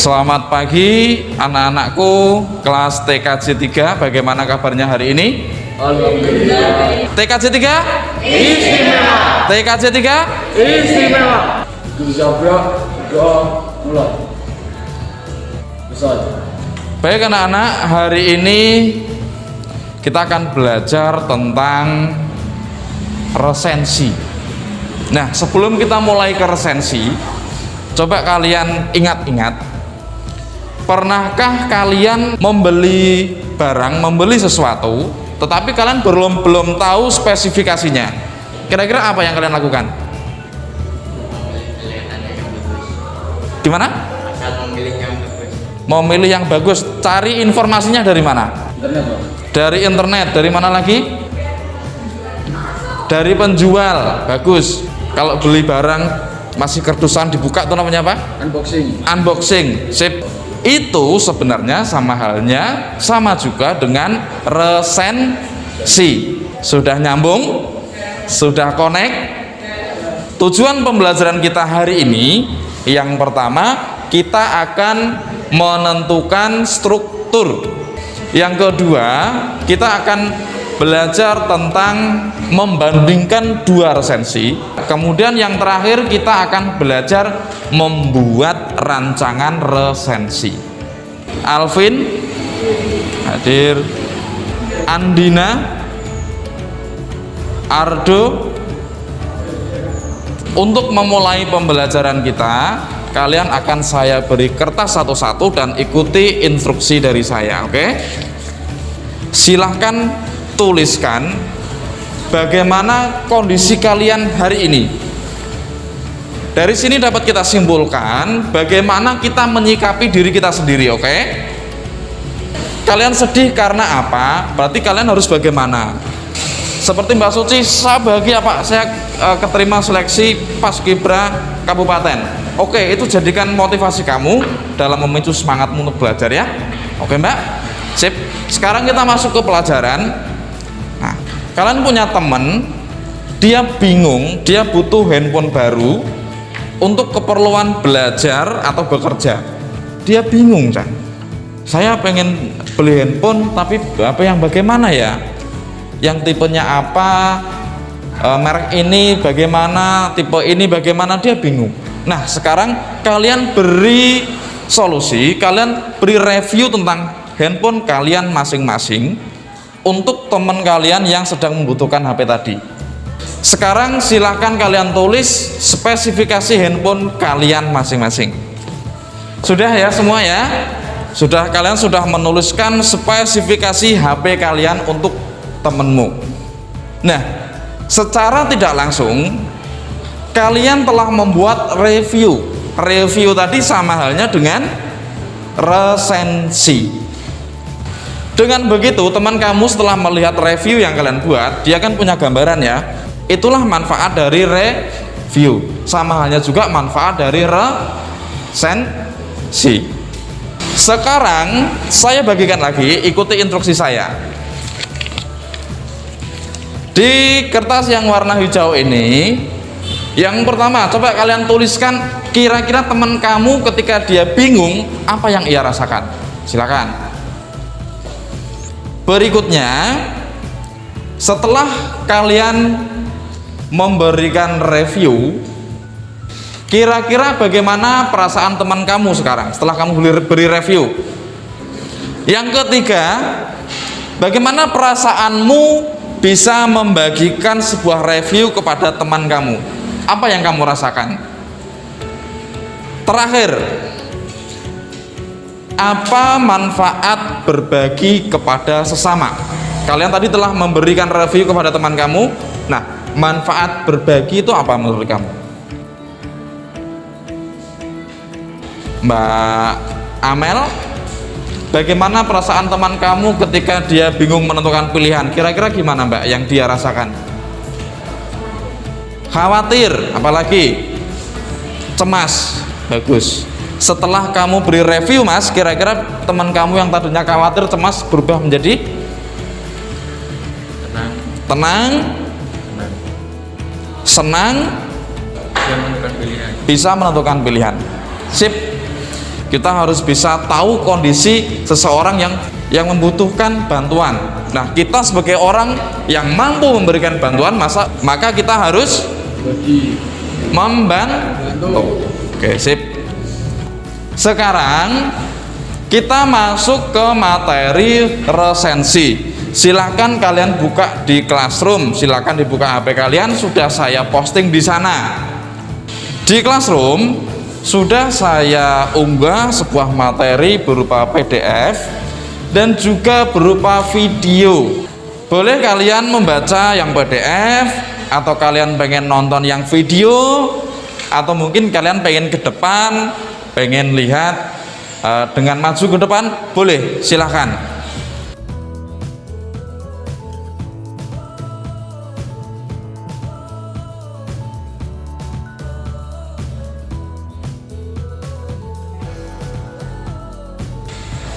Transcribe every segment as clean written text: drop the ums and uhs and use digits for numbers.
Selamat pagi anak-anakku kelas TKJ 3. Bagaimana kabarnya hari ini? Alhamdulillah. TKJ 3? Istimewa. TKJ 3? Istimewa. Zabrak doa mulai. Besar. Baik anak-anak, hari ini kita akan belajar tentang resensi. Nah, sebelum kita mulai ke resensi, coba kalian ingat-ingat, pernahkah kalian membeli barang, membeli sesuatu, tetapi kalian belum tahu spesifikasinya? Kira-kira apa yang kalian lakukan? Gimana? Memilih yang bagus. Cari informasinya dari mana? Internet, Pak. Dari internet. Dari mana lagi? Dari penjual. Bagus. Kalau beli barang masih kerdusan dibuka itu namanya apa? Unboxing. Sip. Itu sebenarnya sama halnya, sama juga dengan resensi. Sudah nyambung? Sudah connect? Tujuan pembelajaran kita hari ini, yang pertama kita akan menentukan struktur. Yang kedua, kita akan belajar tentang membandingkan dua resensi. Kemudian yang terakhir kita akan belajar membuat rancangan resensi. Alvin hadir, Andina, Ardo. Untuk memulai pembelajaran kita, kalian akan saya beri kertas satu-satu dan ikuti instruksi dari saya, oke? Silahkan tuliskan bagaimana kondisi kalian hari ini. Dari sini dapat kita simpulkan bagaimana kita menyikapi diri kita sendiri, oke? Kalian sedih karena apa? Berarti kalian harus bagaimana? Seperti Mbak Suci, saya bahagia Pak, saya keterima seleksi Paskibra Kabupaten. Oke, itu jadikan motivasi kamu dalam memicu semangatmu untuk belajar ya. Oke Mbak, sip. Sekarang kita masuk ke pelajaran. Nah, kalian punya teman, dia bingung, dia butuh handphone baru untuk keperluan belajar atau bekerja. Dia bingung kan? Saya pengen beli handphone, tapi apa yang bagaimana ya? Yang tipenya apa, merek ini bagaimana, tipe ini bagaimana, dia bingung. Nah, sekarang kalian beri solusi, kalian beri review tentang handphone kalian masing-masing untuk teman kalian yang sedang membutuhkan HP tadi. Sekarang silahkan kalian tulis spesifikasi handphone kalian masing-masing. Sudah ya semua ya? Sudah, kalian sudah menuliskan spesifikasi HP kalian untuk temenmu. Nah, secara tidak langsung kalian telah membuat review. Review tadi sama halnya dengan resensi. Dengan begitu, teman kamu setelah melihat review yang kalian buat, dia kan punya gambaran ya. Itulah manfaat dari review. Sama halnya juga manfaat dari resensi. Sekarang saya bagikan lagi, ikuti instruksi saya. Di kertas yang warna hijau ini, yang pertama coba kalian tuliskan kira-kira teman kamu ketika dia bingung apa yang ia rasakan. Silakan. Berikutnya, setelah kalian memberikan review, kira-kira bagaimana perasaan teman kamu sekarang setelah kamu beri review. Yang ketiga, bagaimana perasaanmu bisa membagikan sebuah review kepada teman kamu? Apa yang kamu rasakan? Terakhir, apa manfaat berbagi kepada sesama? Kalian tadi telah memberikan review kepada teman kamu. Nah, manfaat berbagi itu apa menurut kamu? Mbak Amel, bagaimana perasaan teman kamu ketika dia bingung menentukan pilihan? Kira-kira gimana Mbak yang dia rasakan? Khawatir, apalagi? Cemas. Bagus. Setelah kamu beri review Mas, kira-kira teman kamu yang tadinya khawatir, cemas berubah menjadi tenang, senang, bisa menentukan pilihan. Sip. Kita harus bisa tahu kondisi seseorang yang membutuhkan bantuan. Nah, kita sebagai orang yang mampu memberikan bantuan, maka kita harus membantu. Oke, sip. Sekarang kita masuk ke materi resensi. Silakan kalian buka di Classroom, silakan dibuka HP kalian, sudah saya posting di sana. Di Classroom sudah saya unggah sebuah materi berupa PDF dan juga berupa video. Boleh kalian membaca yang PDF, atau kalian pengen nonton yang video, atau mungkin kalian pengen ke depan, pengen lihat dengan maju ke depan, boleh, silahkan.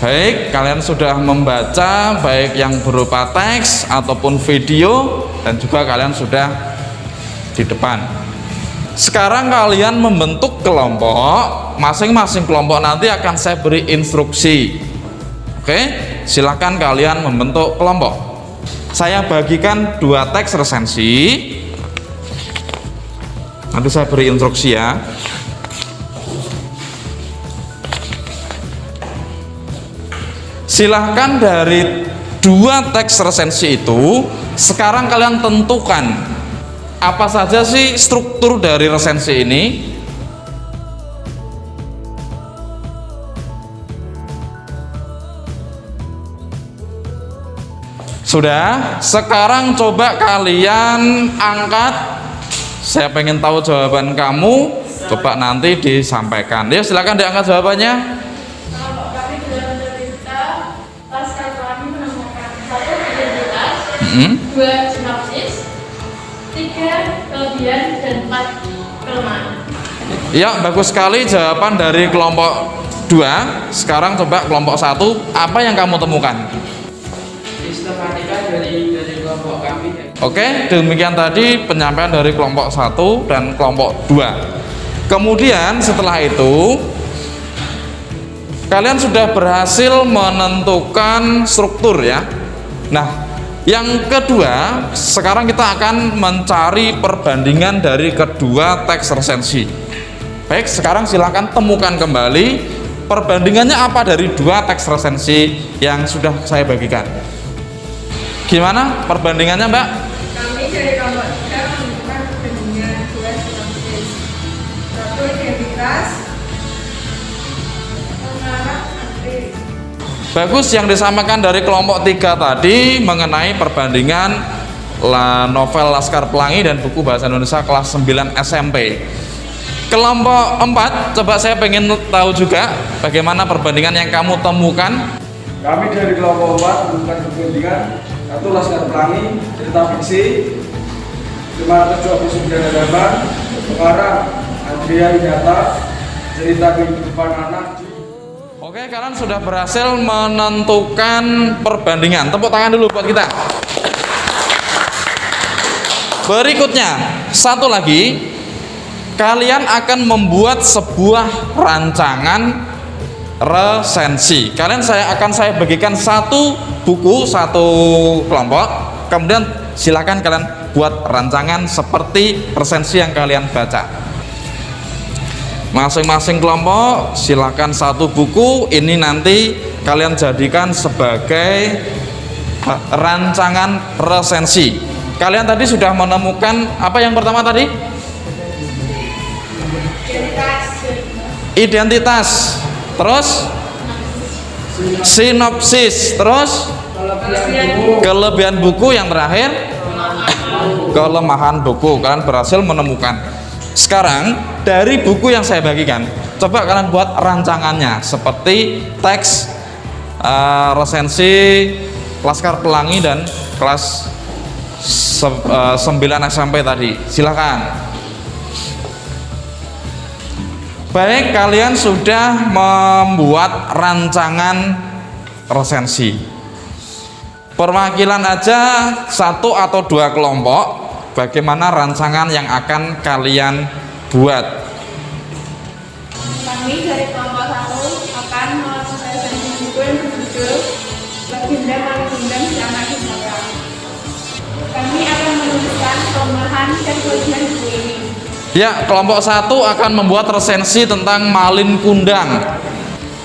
Baik, kalian sudah membaca baik yang berupa teks ataupun video, dan juga kalian sudah di depan. Sekarang kalian membentuk kelompok, masing-masing kelompok nanti akan saya beri instruksi. Oke, silakan kalian membentuk kelompok. Saya bagikan 2 teks resensi. Nanti saya beri instruksi ya. Silahkan dari 2 teks resensi itu, sekarang kalian tentukan apa saja sih struktur dari resensi ini. Sudah, sekarang coba kalian angkat. Saya pengen tahu jawaban kamu. Coba nanti disampaikan. Ya, silakan diangkat jawabannya. Dua sinopsis, 3 kelebihan dan 4 kelemahan. Ya, bagus sekali jawaban dari kelompok 2. Sekarang coba kelompok 1, apa yang kamu temukan? Sistematika dari kelompok kami. Oke, demikian tadi penyampaian dari kelompok 1 dan kelompok 2. Kemudian setelah itu kalian sudah berhasil menentukan struktur ya. Nah, yang kedua, sekarang kita akan mencari perbandingan dari kedua teks resensi. Baik, sekarang silakan temukan kembali perbandingannya apa dari 2 teks resensi yang sudah saya bagikan. Gimana perbandingannya, Mbak? Kami dari kelompok 3 menemukan perbandingan 2 sinopsis, 1 identitas, mengarah materi. Bagus, yang disampaikan dari kelompok 3 tadi mengenai perbandingan novel Laskar Pelangi dan buku Bahasa Indonesia kelas 9 SMP. Kelompok 4, coba saya pengen tahu juga bagaimana perbandingan yang kamu temukan. Kami dari kelompok 4 menemukan perbandingan 1 Laskar Pelangi, cerita fiksi, 529 halaman, pengarang Andrea Yunata, cerita kehidupan anak. Oke, kalian sudah berhasil menentukan perbandingan. Tepuk tangan dulu buat kita. Berikutnya, satu lagi, kalian akan membuat sebuah rancangan resensi. Saya bagikan 1 buku, 1 kelompok. Kemudian silakan kalian buat rancangan seperti resensi yang kalian baca. Masing-masing kelompok silakan 1 buku. Ini nanti kalian jadikan sebagai rancangan resensi. Kalian tadi sudah menemukan apa yang pertama tadi? Identitas. Terus sinopsis. Terus kelebihan buku. Yang terakhir kelemahan buku. Kalian berhasil menemukan. Sekarang dari buku yang saya bagikan, coba kalian buat rancangannya seperti teks resensi Laskar Pelangi dan kelas 9 SMP tadi. Silakan. Baik, kalian sudah membuat rancangan resensi. Perwakilan aja 1 atau 2 kelompok. Bagaimana rancangan yang akan kalian buat? Kami dari kelompok 1 ke Baginda Malingundang si anak Himara. Kami akan menuliskan kelemahan dan kelebihan buku ini. Ya, kelompok 1 akan membuat resensi tentang Malin Kundang.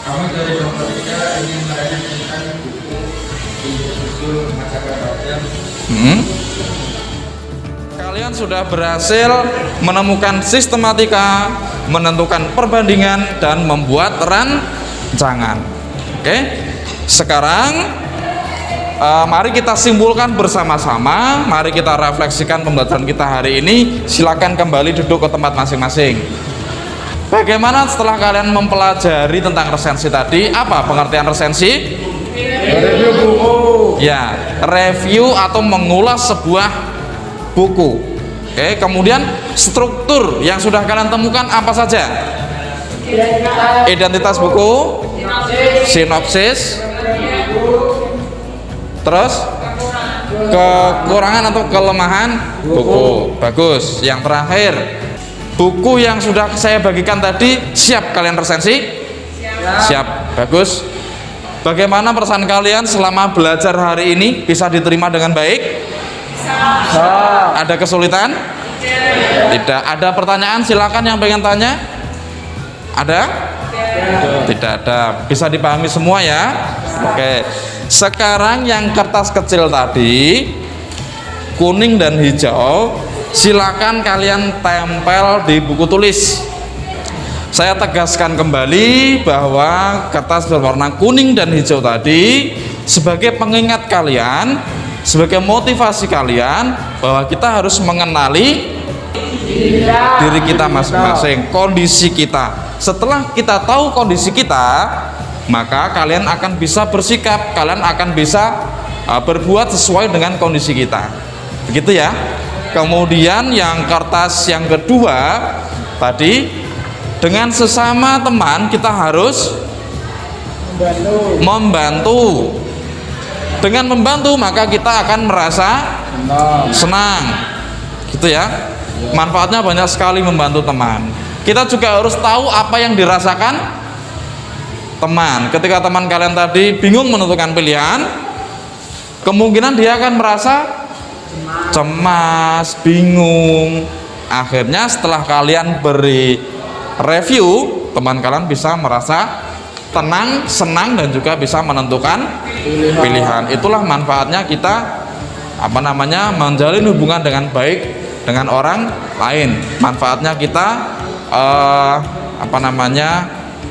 Kami dari kelompok 3 ingin meresensikan buku di judul Masyarakat Bagian. Kalian sudah berhasil menemukan sistematika, menentukan perbandingan, dan membuat rancangan. Oke, sekarang mari kita simpulkan bersama-sama. Mari kita refleksikan pembelajaran kita hari ini. Silakan kembali duduk ke tempat masing-masing. Bagaimana setelah kalian mempelajari tentang resensi tadi? Apa pengertian resensi? Review buku. Ya, review atau mengulas sebuah buku. Oke, kemudian struktur yang sudah kalian temukan apa saja? Identitas buku, sinopsis, terus kekurangan atau kelemahan buku. Bagus. Yang terakhir, buku yang sudah saya bagikan tadi siap kalian resensi? Siap. Bagus. Bagaimana perasaan kalian selama belajar hari ini? Bisa diterima dengan baik? Ada kesulitan? Tidak. Ada pertanyaan? Silakan yang pengen tanya. Ada? Tidak ada. Bisa dipahami semua ya? Oke. Sekarang yang kertas kecil tadi, kuning dan hijau, silakan kalian tempel di buku tulis. Saya tegaskan kembali bahwa kertas berwarna kuning dan hijau tadi sebagai pengingat kalian, sebagai motivasi kalian bahwa kita harus mengenali diri kita masing-masing, kondisi kita. Setelah kita tahu kondisi kita, maka kalian akan bisa bersikap, kalian akan bisa berbuat sesuai dengan kondisi kita. Begitu ya. Kemudian yang kertas yang kedua tadi, dengan sesama teman kita harus membantu. Dengan membantu maka kita akan merasa senang. Gitu ya. Manfaatnya banyak sekali membantu teman. Kita juga harus tahu apa yang dirasakan teman. Ketika teman kalian tadi bingung menentukan pilihan, kemungkinan dia akan merasa cemas, bingung. Akhirnya setelah kalian beri review, teman kalian bisa merasa tenang, senang, dan juga bisa menentukan pilihan. Itulah manfaatnya kita menjalin hubungan dengan baik dengan orang lain. Manfaatnya kita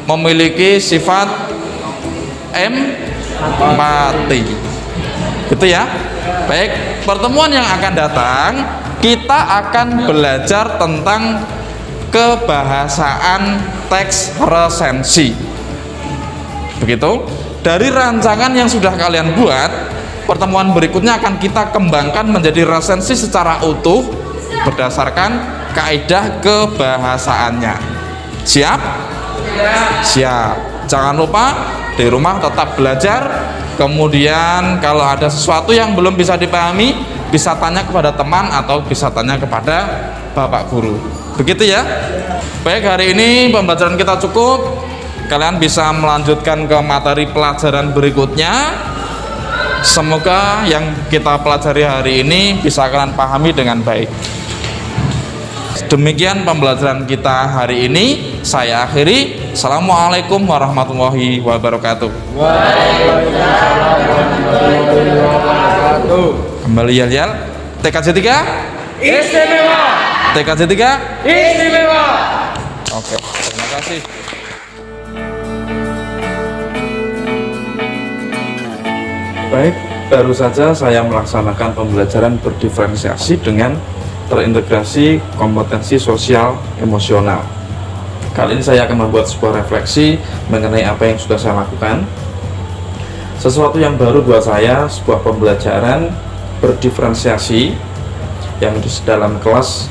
memiliki sifat empati. Gitu ya. Baik, pertemuan yang akan datang kita akan belajar tentang kebahasaan teks resensi. Begitu. Dari rancangan yang sudah kalian buat, pertemuan berikutnya akan kita kembangkan menjadi resensi secara utuh berdasarkan kaidah kebahasaannya. Siap? Siap. Jangan lupa di rumah tetap belajar. Kemudian kalau ada sesuatu yang belum bisa dipahami, bisa tanya kepada teman atau bisa tanya kepada Bapak Guru. Begitu ya. Baik, hari ini pembelajaran kita cukup. Kalian bisa melanjutkan ke materi pelajaran berikutnya. Semoga yang kita pelajari hari ini bisa kalian pahami dengan baik. Demikian pembelajaran kita hari ini. Saya akhiri. Assalamualaikum warahmatullahi wabarakatuh. Waalaikumsalam warahmatullahi wabarakatuh. Kembali yal. TKJ 3 Istimewa. TKJ 3 Istimewa. Oke, terima kasih. Baik, baru saja saya melaksanakan pembelajaran berdiferensiasi dengan terintegrasi kompetensi sosial emosional. Kali ini saya akan membuat sebuah refleksi mengenai apa yang sudah saya lakukan. Sesuatu yang baru buat saya, sebuah pembelajaran berdiferensiasi yang di dalam kelas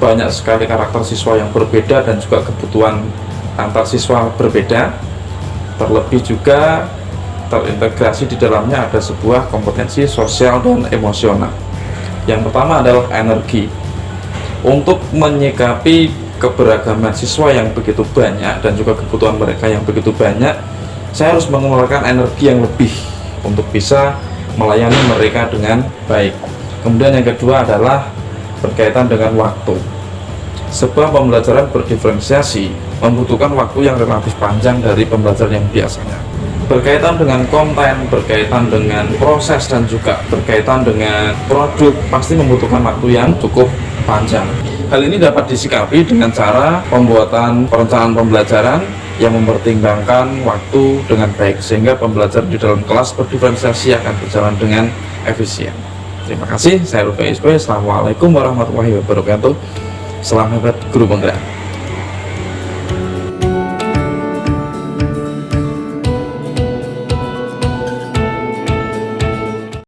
banyak sekali karakter siswa yang berbeda dan juga kebutuhan antar siswa berbeda. Terlebih juga terintegrasi di dalamnya ada sebuah kompetensi sosial dan emosional. Yang pertama adalah energi. Untuk menyikapi keberagaman siswa yang begitu banyak dan juga kebutuhan mereka yang begitu banyak, saya harus mengeluarkan energi yang lebih untuk bisa melayani mereka dengan baik. Kemudian yang kedua adalah berkaitan dengan waktu. Sebuah pembelajaran berdiferensiasi membutuhkan waktu yang relatif panjang dari pembelajaran yang biasanya. Berkaitan dengan konten, berkaitan dengan proses, dan juga berkaitan dengan produk, pasti membutuhkan waktu yang cukup panjang. Hal ini dapat disikapi dengan cara pembuatan perencanaan pembelajaran yang mempertimbangkan waktu dengan baik, sehingga pembelajaran di dalam kelas berdiferensiasi akan berjalan dengan efisien. Terima kasih, saya Rufi SB. Assalamualaikum warahmatullahi wabarakatuh. Salam hebat guru penggerak.